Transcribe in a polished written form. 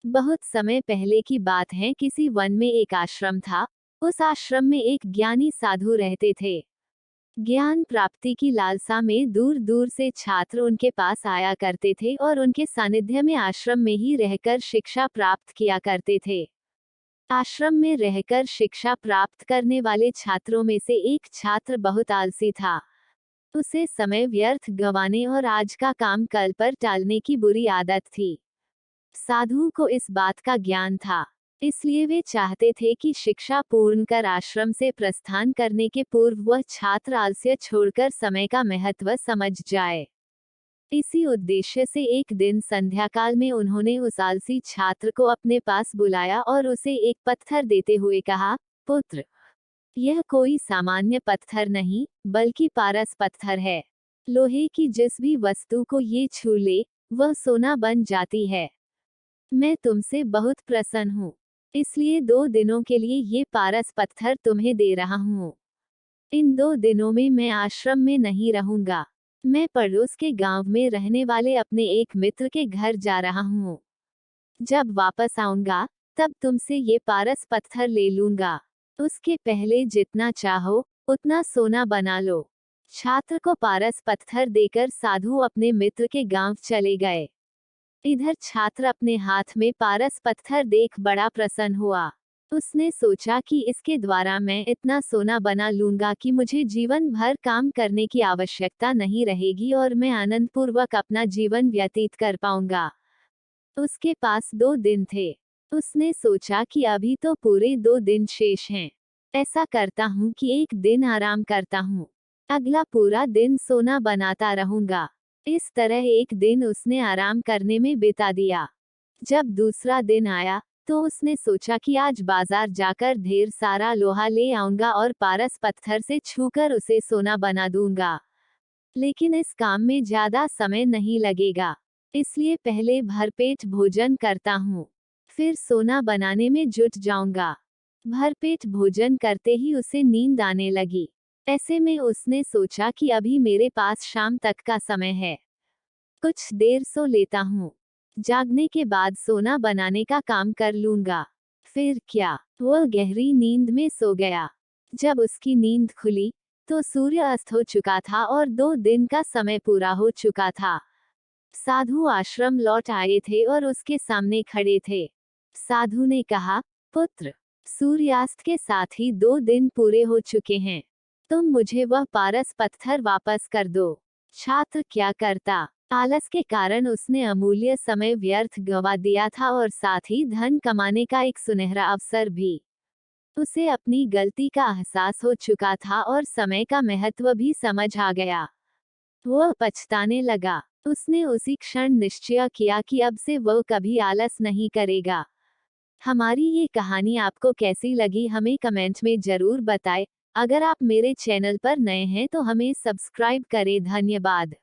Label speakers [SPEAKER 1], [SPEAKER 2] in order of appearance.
[SPEAKER 1] बहुत समय पहले की बात है, किसी वन में एक आश्रम था। उस आश्रम में एक ज्ञानी साधु रहते थे। ज्ञान प्राप्ति की लालसा में दूर दूर से छात्र उनके पास आया करते थे और उनके सानिध्य में आश्रम में ही रहकर शिक्षा प्राप्त किया करते थे। आश्रम में रहकर शिक्षा प्राप्त करने वाले छात्रों में से एक छात्र बहुत आलसी था। उसे समय व्यर्थ गंवाने और आज का काम कल पर टालने की बुरी आदत थी। साधु को इस बात का ज्ञान था, इसलिए वे चाहते थे कि शिक्षा पूर्ण कर आश्रम से प्रस्थान करने के पूर्व वह छात्र आलस्य छोड़कर समय का महत्व समझ जाए। इसी उद्देश्य से एक दिन संध्याकाल में उन्होंने उस आलसी छात्र को अपने पास बुलाया और उसे एक पत्थर देते हुए कहा, पुत्र, यह कोई सामान्य पत्थर नहीं, बल्कि पारस पत्थर है। लोहे की जिस भी वस्तु को ये छू ले, वह सोना बन जाती है। मैं तुमसे बहुत प्रसन्न हूँ, इसलिए 2 दिनों के लिए ये पारस पत्थर तुम्हें दे रहा हूँ। इन 2 दिनों में मैं आश्रम में नहीं रहूंगा। मैं पड़ोस के गांव में रहने वाले अपने एक मित्र के घर जा रहा हूँ। जब वापस आऊंगा, तब तुमसे ये पारस पत्थर ले लूंगा। उसके पहले जितना चाहो उतना सोना बना लो। छात्र को पारस पत्थर देकर साधु अपने मित्र के गांव चले गए। इधर छात्र अपने हाथ में पारस पत्थर देख बड़ा प्रसन्न हुआ। उसने सोचा कि इसके द्वारा मैं इतना सोना बना लूंगा कि मुझे जीवन भर काम करने की आवश्यकता नहीं रहेगी और मैं आनंदपूर्वक अपना जीवन व्यतीत कर पाऊंगा। उसके पास 2 दिन थे। उसने सोचा कि अभी तो पूरे 2 दिन शेष हैं। ऐसा करता हूँ कि एक दिन आराम करता हूँ, अगला पूरा दिन सोना बनाता रहूंगा। इस तरह एक दिन उसने आराम करने में बिता दिया। जब दूसरा दिन आया, तो उसने सोचा कि आज बाजार जाकर ढेर सारा लोहा ले आऊंगा और पारस पत्थर से छूकर उसे सोना बना दूंगा। लेकिन इस काम में ज्यादा समय नहीं लगेगा, इसलिए पहले भरपेट भोजन करता हूँ, फिर सोना बनाने में जुट जाऊंगा। भरपेट भोजन करते ही उसे नींद आने लगी। ऐसे में उसने सोचा कि अभी मेरे पास शाम तक का समय है, कुछ देर सो लेता हूँ। जागने के बाद सोना बनाने का काम कर लूंगा। फिर क्या, वह गहरी नींद में सो गया। जब उसकी नींद खुली, तो सूर्य अस्त हो चुका था और 2 दिन का समय पूरा हो चुका था। साधु आश्रम लौट आए थे और उसके सामने खड़े थे। साधु ने कहा, पुत्र, सूर्यास्त के साथ ही 2 दिन पूरे हो चुके हैं। तुम मुझे वह पारस पत्थर वापस कर दो। छात्र क्या करता, आलस के कारण उसने अमूल्य समय व्यर्थ गंवा दिया था और साथ ही धन कमाने का एक सुनहरा अवसर भी। उसे अपनी गलती का एहसास हो चुका था और समय का महत्व भी समझ आ गया। वह पछताने लगा। उसने उसी क्षण निश्चय किया कि अब से वह कभी आलस नहीं करेगा। हमारी ये कहानी आपको कैसी लगी हमें कमेंट में जरूर बताएं। अगर आप मेरे चैनल पर नए हैं तो हमें सब्सक्राइब करें। धन्यवाद।